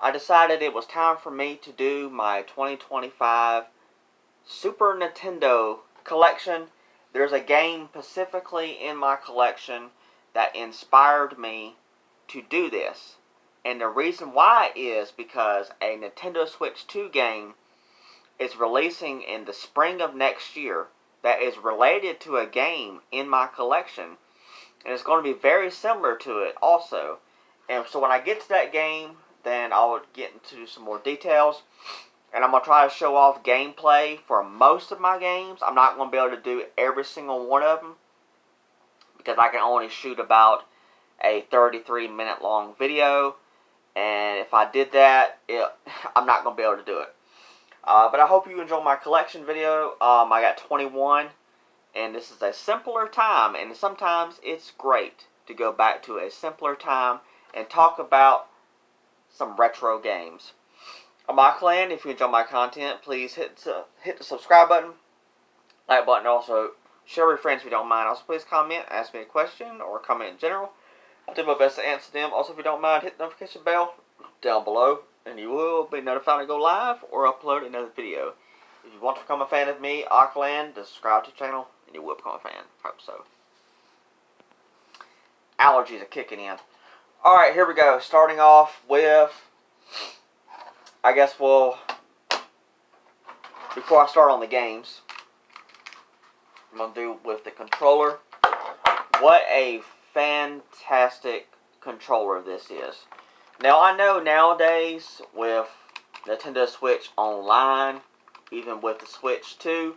I decided it was time for me to do my 2025 Super Nintendo collection. There's a game specifically in my collection that inspired me to do this. And the reason why is because a Nintendo Switch 2 game is releasing in the spring of next year that is related to a game in my collection. And it's going to be very similar to it also. And so when I get to that game, then I'll get into some more details. And I'm going to try to show off gameplay for most of my games. I'm not going to be able to do every single one of them, because I can only shoot about a 33-minute long video. And if I did that, I'm not going to be able to do it. But I hope you enjoy my collection video. I got 21. And this is a simpler time. And sometimes it's great to go back to a simpler time and talk about some retro games. I'm Michael, and if you enjoy my content, please hit the subscribe button, like button, also share with your friends if you don't mind. Also, please comment, ask me a question, or comment in general. I'll do my best to answer them. Also, if you don't mind, hit the notification bell down below, and you will be notified when I go live or upload another video. If you want to become a fan of me, Auckland, subscribe to the channel, and you will become a fan. Hope so. Allergies are kicking in. Alright, here we go. Starting off with, I guess before I start on the games, I'm going to do with the controller. What a fantastic controller this is. Now, I know nowadays with Nintendo Switch Online, even with the Switch 2,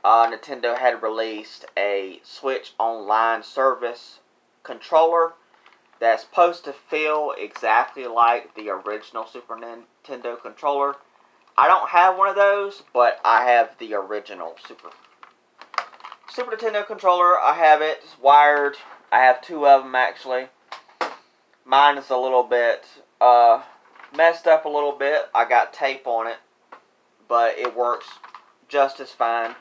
Nintendo had released a Switch Online service controller that's supposed to feel exactly like the original Super Nintendo controller. I don't have one of those, but I have the original Super Nintendo controller. I have it wired. I have two of them actually. Mine is a little bit messed up a little bit. I got tape on it, but it works just as fine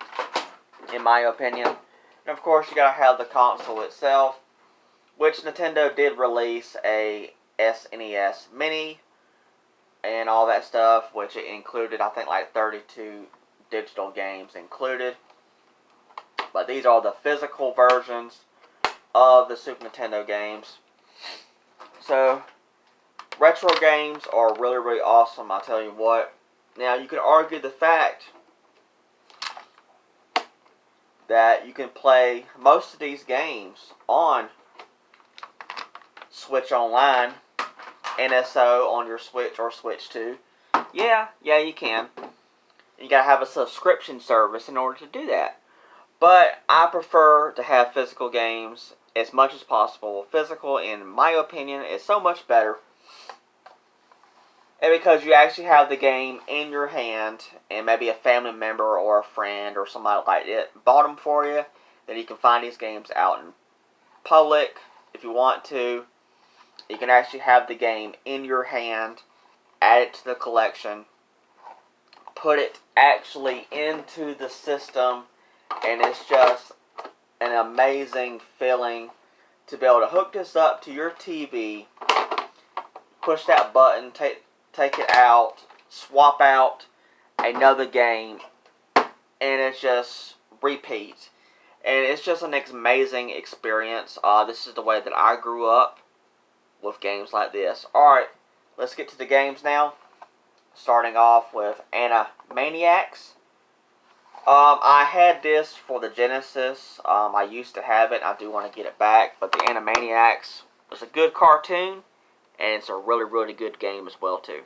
in my opinion. And of course you gotta have the console itself, which Nintendo did release a SNES Mini and all that stuff, which it included, I think, like 32 digital games included. But these are the physical versions of the Super Nintendo games. So, retro games are really, really awesome, I'll tell you what. Now, you can argue the fact that you can play most of these games on Switch Online, NSO on your Switch or Switch 2. Yeah, you can. You gotta have a subscription service in order to do that. But I prefer to have physical games as much as possible. Physical, in my opinion, is so much better. And because you actually have the game in your hand, and maybe a family member or a friend or somebody like it bought them for you, then you can find these games out in public if you want to. You can actually have the game in your hand, add it to the collection, put it actually into the system, and it's just an amazing feeling to be able to hook this up to your TV, push that button, take it out, swap out another game, and it's just repeat. And it's just an amazing experience. This is the way that I grew up with games like this. Alright, let's get to the games now. Starting off with Animaniacs. I had this for the Genesis. I used to have it. I do want to get it back. But the Animaniacs was a good cartoon, and it's a really, really good game as well too.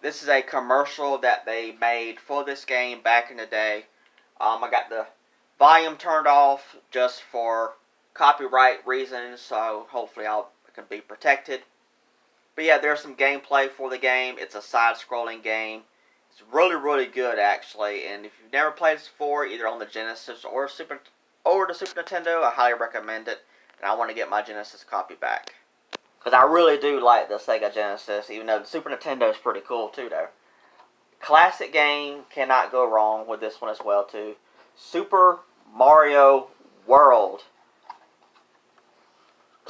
This is a commercial that they made for this game back in the day. I got the volume turned off just for copyright reasons, so hopefully it can be protected. But yeah, there's some gameplay for the game. It's a side-scrolling game. It's really, really good actually. And if you've never played this before, either on the Genesis or the Super Nintendo, I highly recommend it. And I want to get my Genesis copy back, because I really do like the Sega Genesis, even though the Super Nintendo is pretty cool too though. Classic game, cannot go wrong with this one as well too. Super Mario World.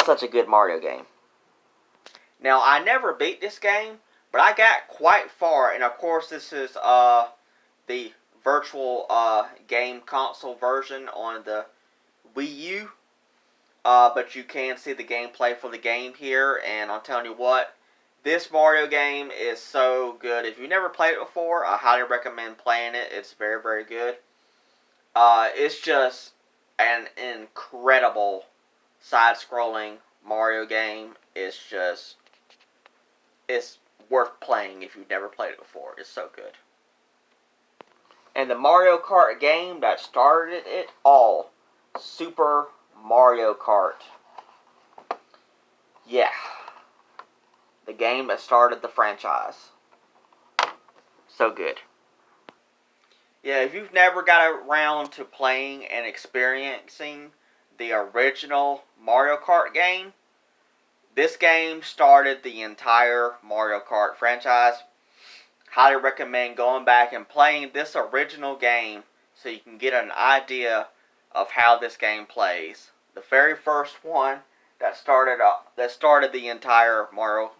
Such a good Mario game. Now, I never beat this game, but I got quite far, and of course this is the virtual game console version on the Wii U. But you can see the gameplay for the game here, and I'm telling you what, this Mario game is so good. If you've never played it before, I highly recommend playing it. It's very, very good. It's just an incredible side-scrolling Mario game. It's worth playing if you've never played it before. It's so good. And the Mario Kart game that started it all, Super Mario Kart. Yeah. The game that started the franchise. So good. Yeah, if you've never got around to playing and experiencing the original Mario Kart game, this game started the entire Mario Kart franchise. Highly recommend going back and playing this original game so you can get an idea of how this game plays. The very first one that started the entire Mario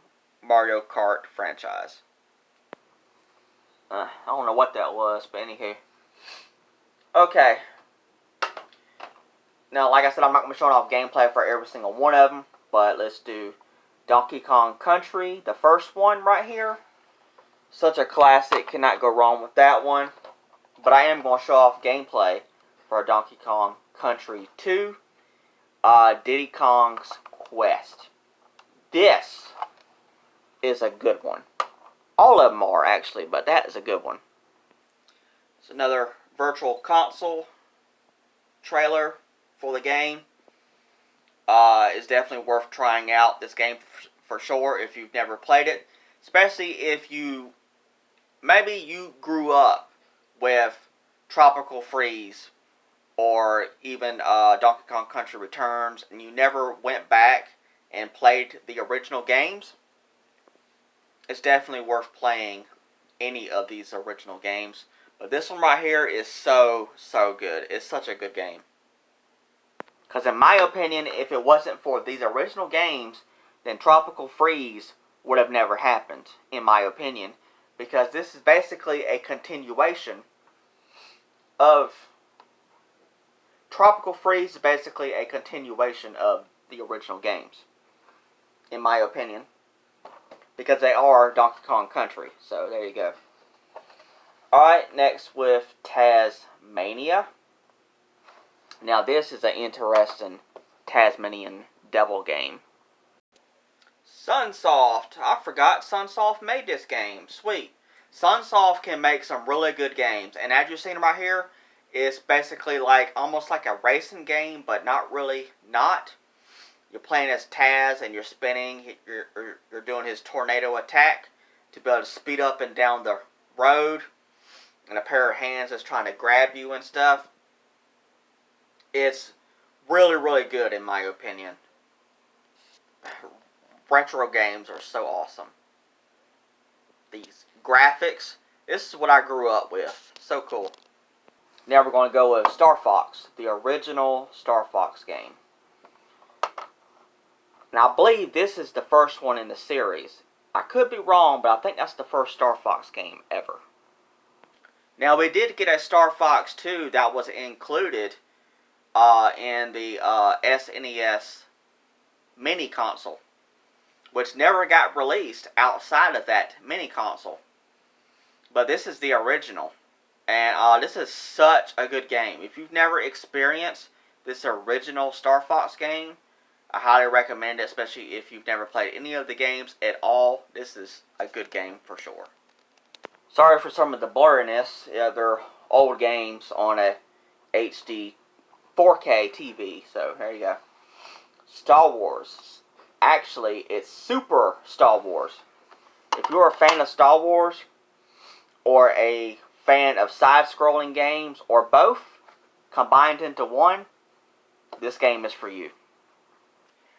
Kart franchise. I don't know what that was, but anywho. Okay. Now, like I said, I'm not going to be showing off gameplay for every single one of them, but let's do Donkey Kong Country, the first one right here. Such a classic, cannot go wrong with that one. But I am going to show off gameplay for Donkey Kong Country 2, Diddy Kong's Quest. This is a good one. All of them are, actually, but that is a good one. It's another virtual console trailer for the game. It's definitely worth trying out this game for sure if you've never played it. Especially if maybe you grew up with Tropical Freeze or even Donkey Kong Country Returns and you never went back and played the original games. It's definitely worth playing any of these original games. But this one right here is so, so good. It's such a good game. Because in my opinion, if it wasn't for these original games, then Tropical Freeze would have never happened, in my opinion. Because this is basically a continuation of... Tropical Freeze is basically a continuation of the original games, in my opinion. Because they are Donkey Kong Country. So, there you go. Alright, next with Tasmania. Now, this is an interesting Tasmanian devil game. Sunsoft. I forgot Sunsoft made this game. Sweet. Sunsoft can make some really good games. And as you've seen right here, it's basically like almost like a racing game, but not really not. You're playing as Taz and you're spinning. You're doing his tornado attack to be able to speed up and down the road. And a pair of hands is trying to grab you and stuff. It's really, really good in my opinion. Retro games are so awesome. These graphics, this is what I grew up with. So cool. Now we're going to go with Star Fox, the original Star Fox game. Now I believe this is the first one in the series. I could be wrong, but I think that's the first Star Fox game ever. Now we did get a Star Fox 2 that was included in the SNES mini console, which never got released outside of that mini console. But this is the original, and this is such a good game. If you've never experienced this original Star Fox game, I highly recommend it, especially if you've never played any of the games at all. This is a good game for sure. Sorry for some of the blurriness. Yeah, they're old games on a HD 4K TV, so there you go. Star Wars. Actually, it's Super Star Wars. If you're a fan of Star Wars, or a fan of side-scrolling games, or both, combined into one, this game is for you.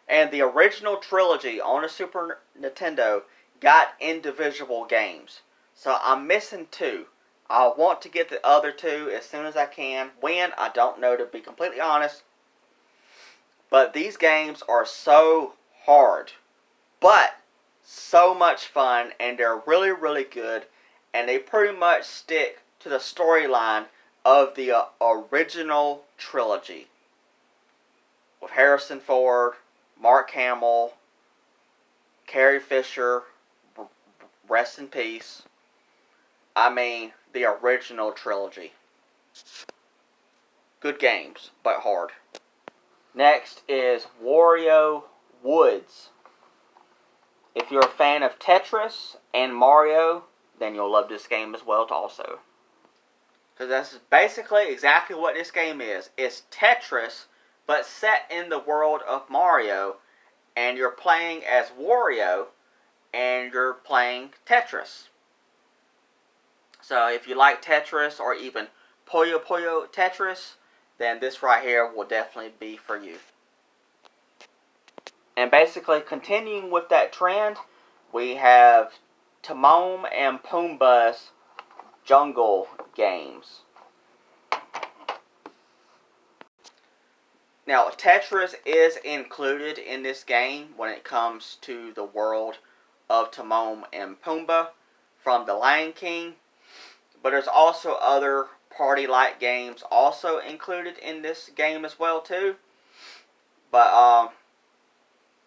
And the original trilogy on a Super Nintendo got individual games. So I'm missing 2. I want to get the other 2 as soon as I can. When, I don't know, to be completely honest. But these games are so hard. But so much fun, and they're really, really good, and they pretty much stick to the storyline of the original trilogy with Harrison Ford, Mark Hamill, Carrie Fisher, rest in peace. I mean, the original trilogy. Good games, but hard. Next is Wario Woods. If you're a fan of Tetris and Mario, then you'll love this game as well also. Because that's basically exactly what this game is. It's Tetris, but set in the world of Mario, and you're playing as Wario, and you're playing Tetris. So if you like Tetris, or even Puyo Puyo Tetris, then this right here will definitely be for you. And basically, continuing with that trend, we have Timon and Pumbaa's jungle games. Now, Tetris is included in this game when it comes to the world of Timon and Pumbaa from The Lion King. But there's also other party-like games also included in this game as well too. But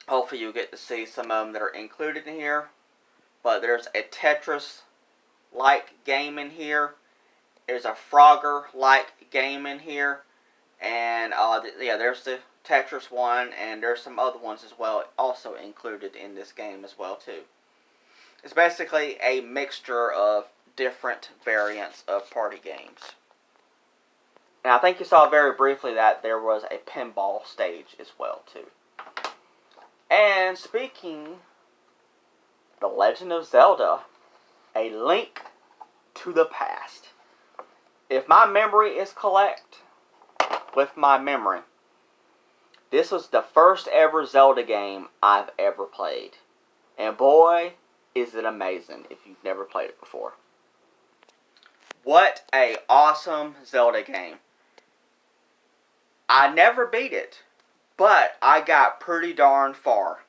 hopefully you get to see some of them that are included in here. But there's a Tetris-like game in here. There's a Frogger-like game in here. And yeah, there's the Tetris one, and there's some other ones as well also included in this game as well too. It's basically a mixture of different variants of party games. And I think you saw very briefly that there was a pinball stage as well too. And speaking, The Legend of Zelda, A Link to the Past. If my memory is correct, this was the first ever Zelda game I've ever played. And boy, is it amazing if you've never played it before. What a awesome Zelda game. I never beat it, but I got pretty darn far.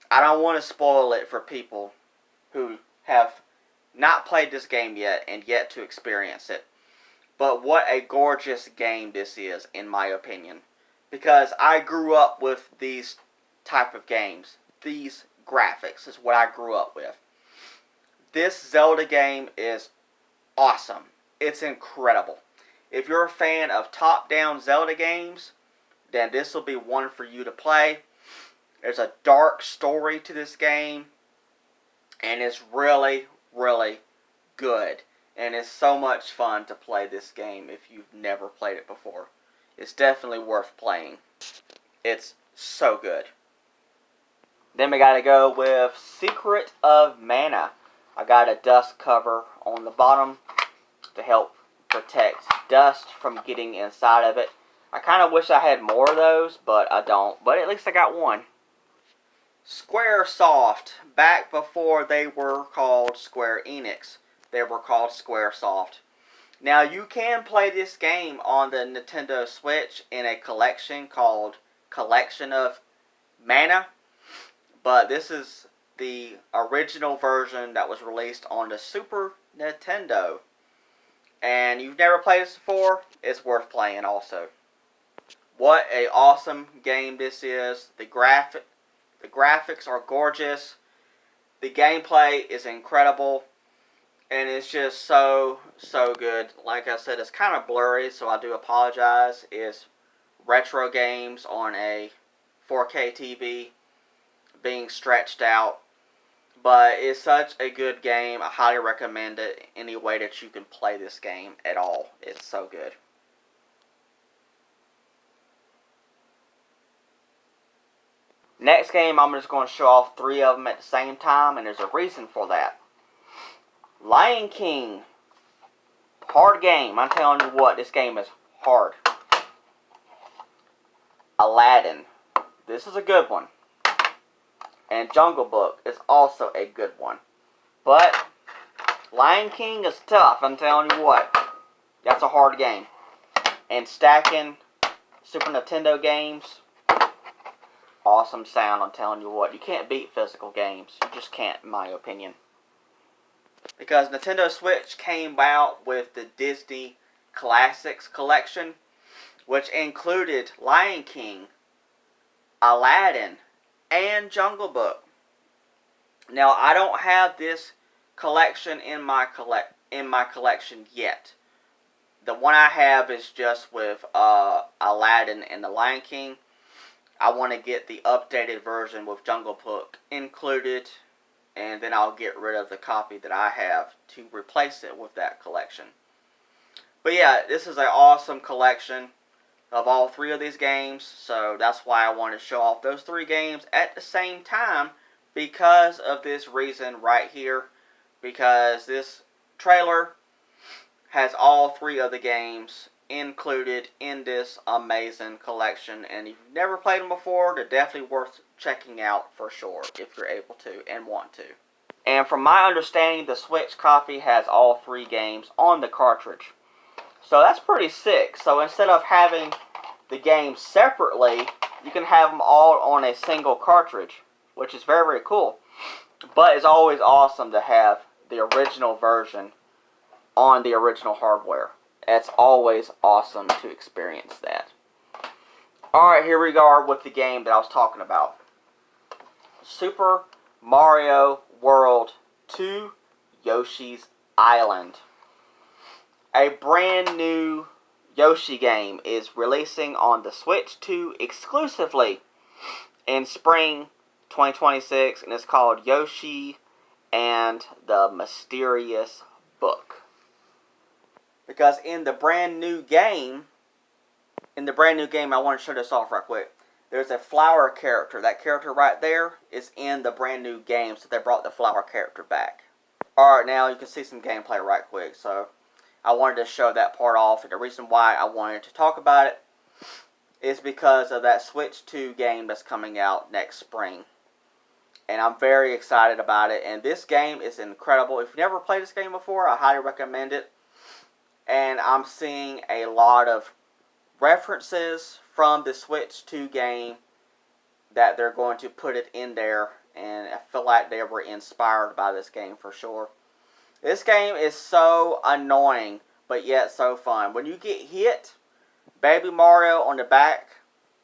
I don't want to spoil it for people who have not played this game yet and yet to experience it. But what a gorgeous game this is, in my opinion. Because I grew up with these type of games. These graphics is what I grew up with. This Zelda game is awesome. It's incredible. If you're a fan of top-down Zelda games, then this will be one for you to play. There's a dark story to this game, and it's really, really good. And it's so much fun to play this game if you've never played it before. It's definitely worth playing. It's so good. Then we gotta go with Secret of Mana. I got a dust cover on the bottom to help protect dust from getting inside of it. I kind of wish I had more of those, but I don't. But at least I got one. Squaresoft, back before they were called Square Enix, they were called Squaresoft. Now you can play this game on the Nintendo Switch in a collection called Collection of Mana, but this is the original version that was released on the Super Nintendo. And you've never played this before, it's worth playing also. What a awesome game this is. The graphics are gorgeous. The gameplay is incredible. And it's just so good. Like I said, it's kind of blurry, so I do apologize. It's retro games on a 4K TV being stretched out. But it's such a good game. I highly recommend it any way that you can play this game at all. It's so good. Next game, I'm just going to show off 3 of them at the same time, and there's a reason for that. Lion King. Hard game. I'm telling you what, this game is hard. Aladdin. This is a good one. And Jungle Book is also a good one. But Lion King is tough, I'm telling you what. That's a hard game. And stacking Super Nintendo games awesome sound. I'm telling you what, you can't beat physical games. You just can't, in my opinion. Because Nintendo Switch came out with the Disney Classics Collection, which included Lion King, Aladdin, and Jungle Book. Now, I don't have this collection in my collection yet. The one I have is just with Aladdin and the Lion King. I want to get the updated version with Jungle Book included, and then I'll get rid of the copy that I have to replace it with that collection. But yeah, this is an awesome collection of all three of these games, so that's why I wanted to show off those three games at the same time, because of this reason right here. Because this trailer has all three of the games included in this amazing collection, and if you've never played them before, they're definitely worth checking out for sure if you're able to and want to. And from my understanding, the Switch copy has all three games on the cartridge, so that's pretty sick. So instead of having the games separately, you can have them all on a single cartridge, which is very, very cool. But it's always awesome to have the original version on the original hardware. It's always awesome to experience that. Alright, here we are with the game that I was talking about. Super Mario World 2 Yoshi's Island. A brand new Yoshi game is releasing on the Switch 2 exclusively in spring 2026, and it's called Yoshi and the Mysterious Book. Because in the brand new game, I want to show this off right quick. There's a flower character. That character right there is in the brand new game, so they brought the flower character back. Alright, now you can see some gameplay right quick. So I wanted to show that part off, and the reason why I wanted to talk about it is because of that Switch 2 game that's coming out next spring. And I'm very excited about it, and this game is incredible. If you've never played this game before, I highly recommend it. And I'm seeing a lot of references from the Switch 2 game that they're going to put it in there, and I feel like they were inspired by this game for sure. This game is so annoying, but yet so fun. When you get hit, Baby Mario on the back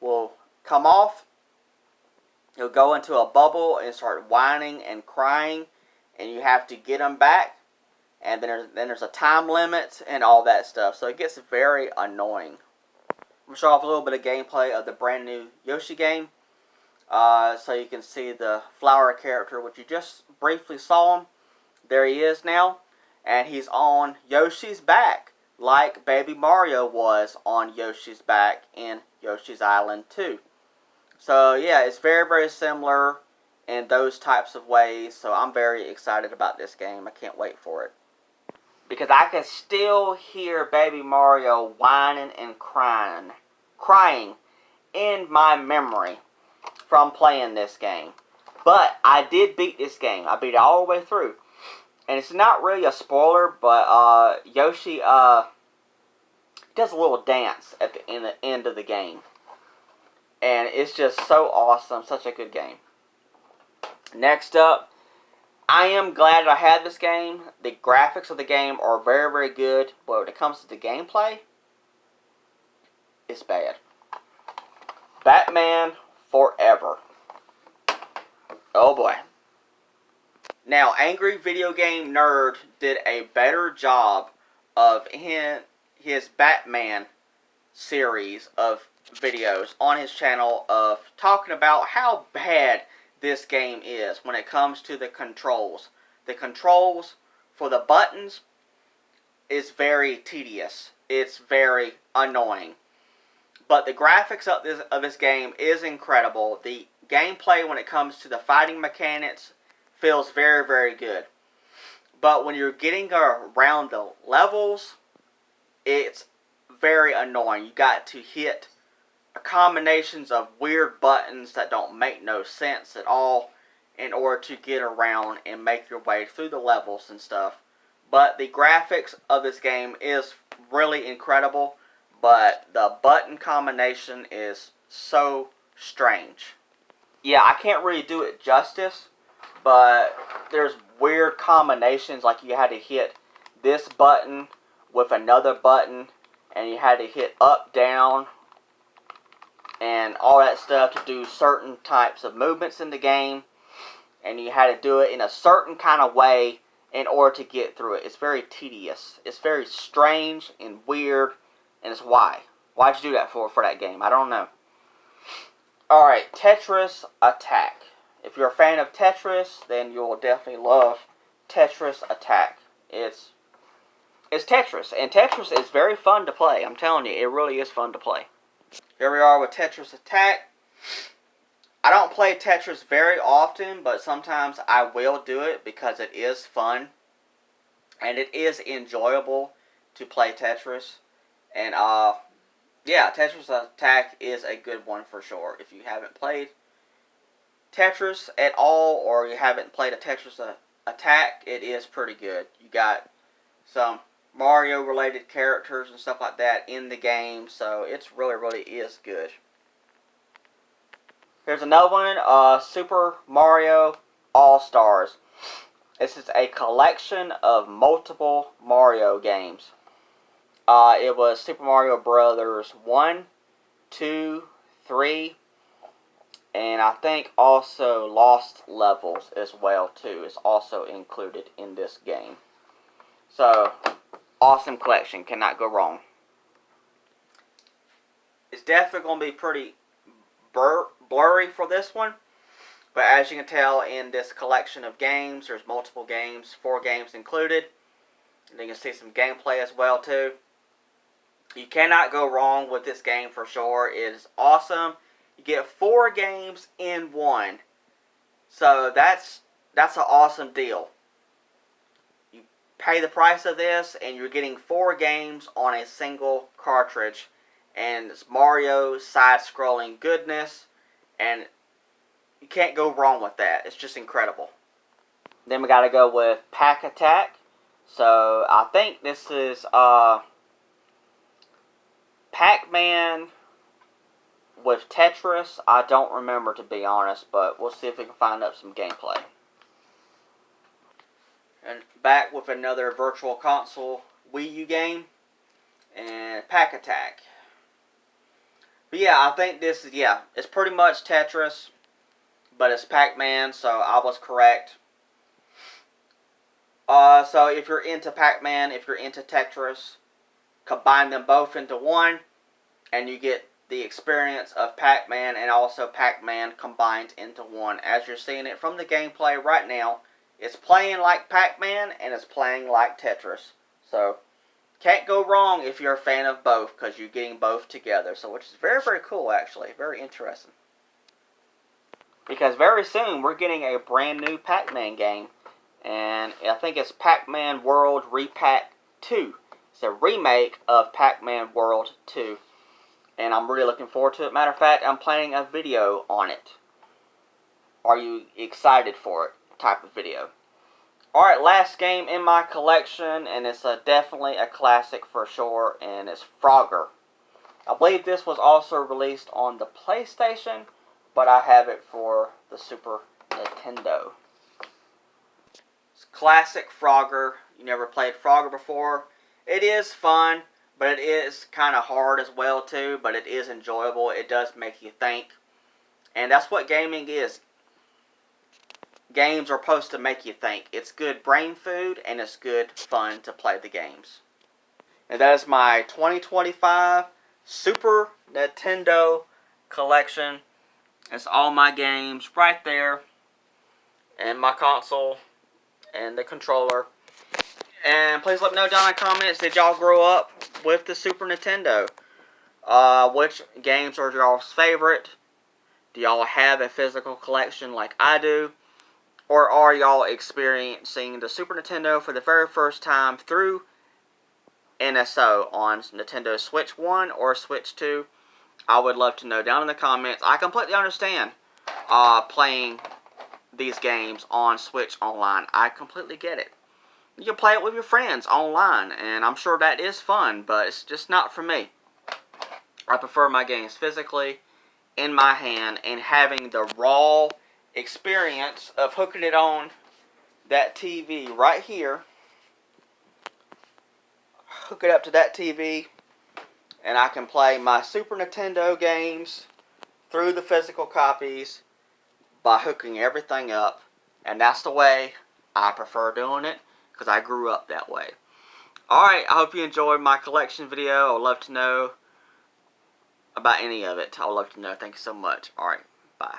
will come off. He'll go into a bubble and start whining and crying, and you have to get him back. And then there's a time limit and all that stuff. So it gets very annoying. I'm going to show off a little bit of gameplay of the brand new Yoshi game. So you can see the flower character, which you just briefly saw him. There he is now. And he's on Yoshi's back, like Baby Mario was on Yoshi's back in Yoshi's Island 2. So yeah, it's very, very similar in those types of ways. So I'm very excited about this game. I can't wait for it. Because I can still hear Baby Mario whining and crying in my memory from playing this game. But I did beat this game. I beat it all the way through. And it's not really a spoiler, but Yoshi does a little dance at the end of the game. And it's just so awesome. Such a good game. Next up, I am glad I had this game. The graphics of the game are very, very good. But when it comes to the gameplay, it's bad. Batman Forever. Oh boy. Now, Angry Video Game Nerd did a better job of his Batman series of videos on his channel of talking about how bad this game is when it comes to the controls. The controls for the buttons is very tedious. It's very annoying. But the graphics of this game is incredible. The gameplay when it comes to the fighting mechanics feels very, very good. But when you're getting around the levels, it's very annoying. You got to hit combinations of weird buttons that don't make no sense at all in order to get around and make your way through the levels and stuff. But the graphics of this game is really incredible, but the button combination is so strange. yeah, I can't really do it justice, but there's weird combinations, like you had to hit this button with another button, and you had to hit up, down, and all that stuff to do certain types of movements in the game, and you had to do it in a certain kind of way in order to get through it. It's very tedious. It's very strange and weird, and it's why. Why'd you do that for that game? I don't know. Alright, Tetris Attack. If you're a fan of Tetris, then you'll definitely love Tetris Attack. It's Tetris, and Tetris is very fun to play. I'm telling you, it really is fun to play. Here we are with Tetris Attack. I don't play Tetris very often, but sometimes I will do it because it is fun. And it is enjoyable to play Tetris. And, yeah, Tetris Attack is a good one for sure. If you haven't played Tetris at all, or you haven't played a Tetris Attack, it is pretty good. You got some Mario-related characters and stuff like that in the game, so it's really is good. Here's another one, Super Mario All-Stars. This is a collection of multiple Mario games. It was Super Mario Brothers 1, 2, 3, and I think also Lost Levels as well too is also included in this game. So, awesome collection, cannot go wrong. It's definitely going to be pretty blurry for this one, but as you can tell in this collection of games, there's multiple games, 4 games included, and you can see some gameplay as well too. You cannot go wrong with this game for sure. It is awesome. You get 4 games in one, so that's an awesome deal. You pay the price of this, and you're getting 4 games on a single cartridge. And it's Mario side-scrolling goodness, and you can't go wrong with that. It's just incredible. Then we gotta go with Pack Attack. So I think this is Pac-Man with Tetris. I don't remember, to be honest, but we'll see if we can find up some gameplay. And back with another Virtual Console Wii U game, and Pack Attack. But yeah, I think this is, it's pretty much Tetris, but it's Pac-Man, so I was correct. So if you're into Pac-Man, if you're into Tetris, combine them both into one, and you get the experience of Pac-Man and also Pac-Man combined into one. As you're seeing it from the gameplay right now, it's playing like Pac-Man and it's playing like Tetris. So, can't go wrong if you're a fan of both, because you're getting both together. So, which is very cool, actually. Very interesting. Because very soon, we're getting a brand new Pac-Man game. And I think it's Pac-Man World Repack 2. It's a remake of Pac-Man World 2. And I'm really looking forward to it. Matter of fact, I'm planning a video on it. Are you excited for it? Type of video. Alright, last game in my collection, and it's definitely a classic for sure, and it's Frogger. I believe this was also released on the PlayStation, but I have it for the Super Nintendo. It's classic Frogger. You never played Frogger before. It is fun, but it is kind of hard as well too, but it is enjoyable. It does make you think. And that's what gaming is. Games are supposed to make you think. It's good brain food, and it's good fun to play the games. And that is my 2025 Super Nintendo collection. It's all my games right there, and my console, and the controller. And please let me know down in the comments, did y'all grow up with the Super Nintendo? Which games are y'all's favorite? Do y'all have a physical collection like I do? Or are y'all experiencing the Super Nintendo for the very first time through NSO on Nintendo Switch 1 or Switch 2? I would love to know down in the comments. I completely understand playing these games on Switch Online. I completely get it. You can play it with your friends online, and I'm sure that is fun, but it's just not for me. I prefer my games physically, in my hand and having the raw experience of hooking it on that TV right here. Hook it up to that TV, and I can play my Super Nintendo games through the physical copies by hooking everything up. And that's the way I prefer doing it, because I grew up that way. Alright, I hope you enjoyed my collection video. I would love to know about any of it. I would love to know. Thank you so much. Alright, bye.